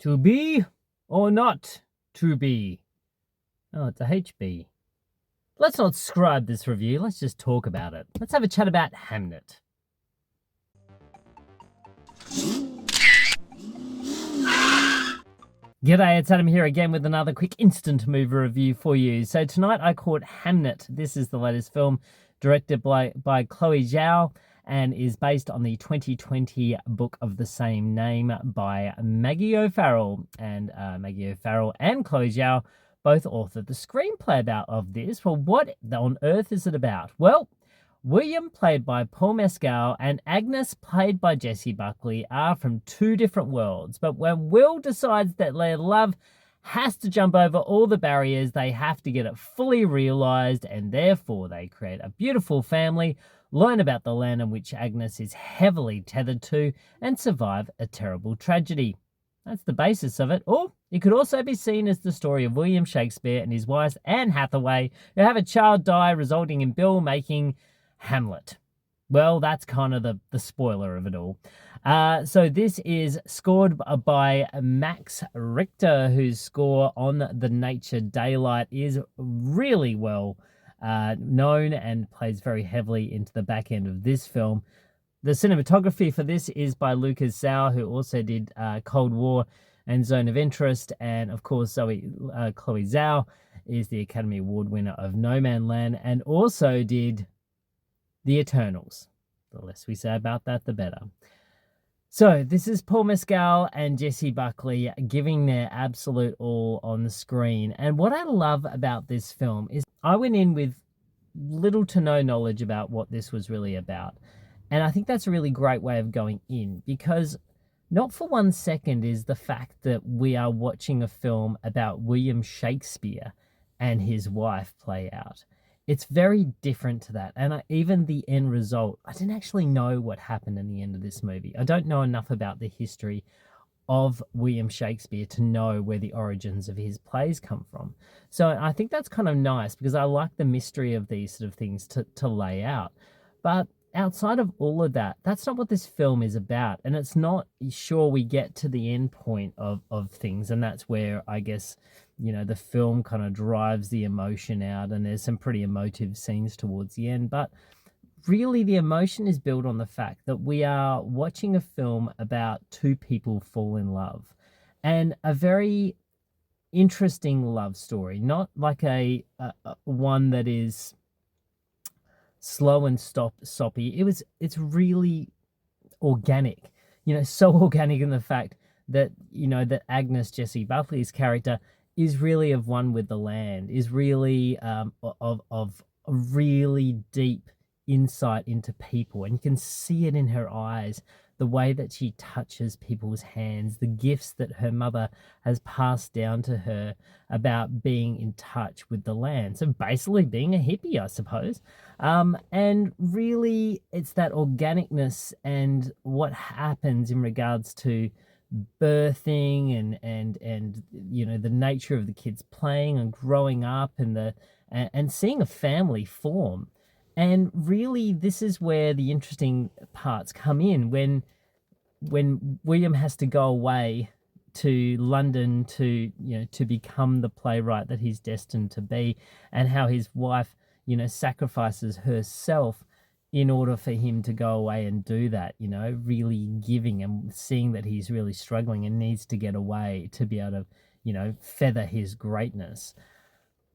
To be or not to be? Oh, it's a HB. Let's not scribe this review. Let's just talk about it. Let's have a chat about Hamnet. G'day, it's Adam here again with another quick instant movie review for you. So tonight I caught Hamnet. This is the latest film directed by Chloe Zhao and is based on the 2020 book of the same name by Maggie O'Farrell. And Maggie O'Farrell and Chloe Zhao both authored the screenplay of this. Well, what on earth is it about? Well, William, played by Paul Mescal, and Agnes, played by Jessie Buckley, are from two different worlds. But when Will decides that their love has to jump over all the barriers, they have to get it fully realised, and therefore they create a beautiful family, learn about the land in which Agnes is heavily tethered to, and survive a terrible tragedy. That's the basis of it. Or it could also be seen as the story of William Shakespeare and his wife, Anne Hathaway, who have a child die, resulting in Bill making Hamlet. Well, that's kind of the spoiler of it all. So this is scored by Max Richter, whose score on The Nature Daylight is really well known and plays very heavily into the back end of this film. The cinematography for this is by Chloe Zhao, who also did Cold War and Zone of Interest. And of course, Chloe Zhao is the Academy Award winner of No Man Land and also did The Eternals. The less we say about that, the better. So this is Paul Mescal and Jessie Buckley giving their absolute all on the screen. And what I love about this film is I went in with little to no knowledge about what this was really about. And I think that's a really great way of going in, because not for 1 second is the fact that we are watching a film about William Shakespeare and his wife play out. It's very different to that. And even the end result, I didn't actually know what happened in the end of this movie. I don't know enough about the history of William Shakespeare to know where the origins of his plays come from. So I think that's kind of nice, because I like the mystery of these sort of things to lay out. But outside of all of that, that's not what this film is about. And it's not sure we get to the end point of things. And that's where I guess, you know, the film kind of drives the emotion out, and there's some pretty emotive scenes towards the end. But really the emotion is built on the fact that we are watching a film about two people fall in love, and a very interesting love story, not like a one that is slow and soppy. It's really organic, you know, so organic in the fact that, you know, that Agnes, Jessie Buckley's character, is really of one with the land, is really of a really deep insight into people. And you can see it in her eyes, the way that she touches people's hands, the gifts that her mother has passed down to her about being in touch with the land. So basically being a hippie, I suppose. And really it's that organicness and what happens in regards to birthing and you know, the nature of the kids playing and growing up, and seeing a family form. And really this is where the interesting parts come in, when William has to go away to London to, you know, to become the playwright that he's destined to be, and how his wife, you know, sacrifices herself in order for him to go away and do that, you know, really giving and seeing that he's really struggling and needs to get away to be able to, you know, feather his greatness.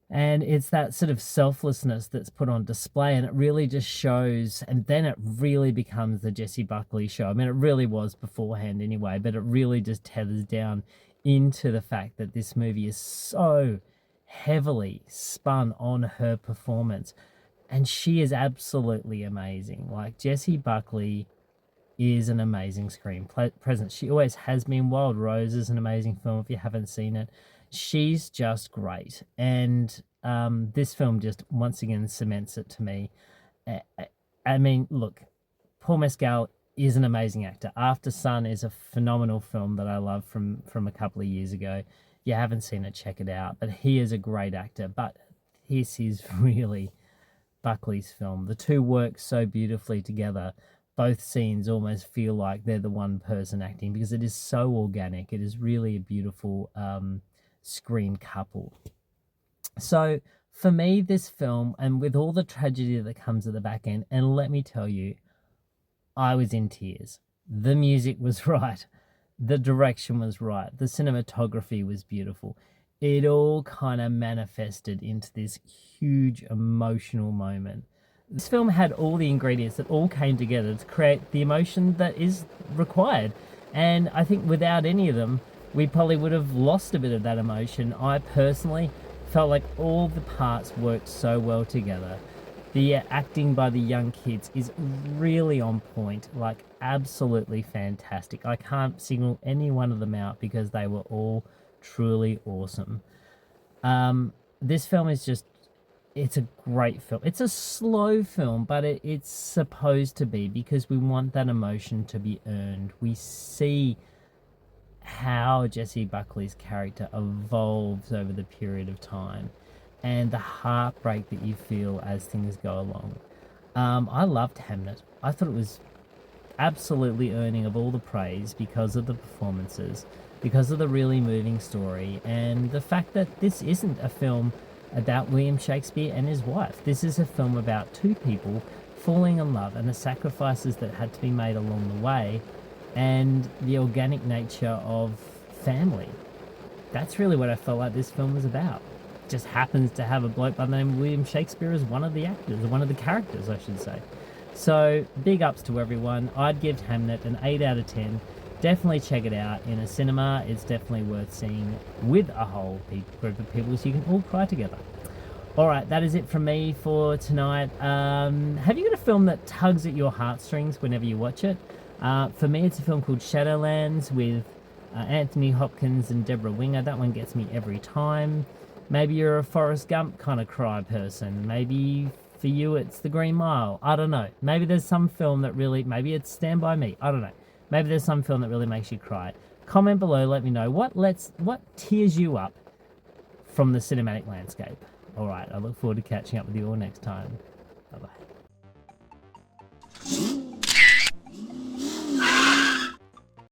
And it's that sort of selflessness that's put on display, and it really just shows, and then it really becomes the Jessie Buckley show. I mean, it really was beforehand anyway, but it really just tethers down into the fact that this movie is so heavily spun on her performance. And she is absolutely amazing. Like, Jessie Buckley is an amazing screen presence. She always has been. Wild Rose is an amazing film if you haven't seen it. She's just great. And this film just once again cements it to me. I mean, look, Paul Mescal is an amazing actor. After Sun is a phenomenal film that I love from a couple of years ago. If you haven't seen it, check it out. But he is a great actor. But this is really Buckley's film. The two work so beautifully together. both scenes almost feel like they're the one person acting, because it is so organic. It is really a beautiful screen couple. So for me, this film, and with all the tragedy that comes at the back end, and let me tell you, I was in tears. The music was right. The direction was right. The cinematography was beautiful. It all kind of manifested into this huge emotional moment. This film had all the ingredients that all came together to create the emotion that is required. And I think without any of them, we probably would have lost a bit of that emotion. I personally felt like all the parts worked so well together. The acting by the young kids is really on point, like absolutely fantastic. I can't single any one of them out because they were all truly awesome. This film is just, it's a great film. It's a slow film, but it's supposed to be, because we want that emotion to be earned. We see how Jessie Buckley's character evolves over the period of time, and the heartbreak that you feel as things go along. I loved Hamnet. I thought it was absolutely earning of all the praise because of the performances, because of the really moving story, and the fact that this isn't a film about William Shakespeare and his wife. This is a film about two people falling in love and the sacrifices that had to be made along the way, and the organic nature of family. That's really what I felt like this film was about. It just happens to have a bloke by the name of William Shakespeare as one of the actors, or one of the characters, I should say. So, big ups to everyone. I'd give Hamnet an 8 out of 10. Definitely check it out in a cinema. It's definitely worth seeing with a whole group of people so you can all cry together. Alright, that is it from me for tonight. Have you got a film that tugs at your heartstrings whenever you watch it? For me, it's a film called Shadowlands with Anthony Hopkins and Deborah Winger. That one gets me every time. Maybe you're a Forrest Gump kind of cry person. Maybe for you it's The Green Mile. I don't know. Maybe there's some film that really, maybe it's Stand By Me. I don't know. Maybe there's some film that really makes you cry. Comment below, let me know what tears you up from the cinematic landscape. Alright, I look forward to catching up with you all next time. Bye-bye.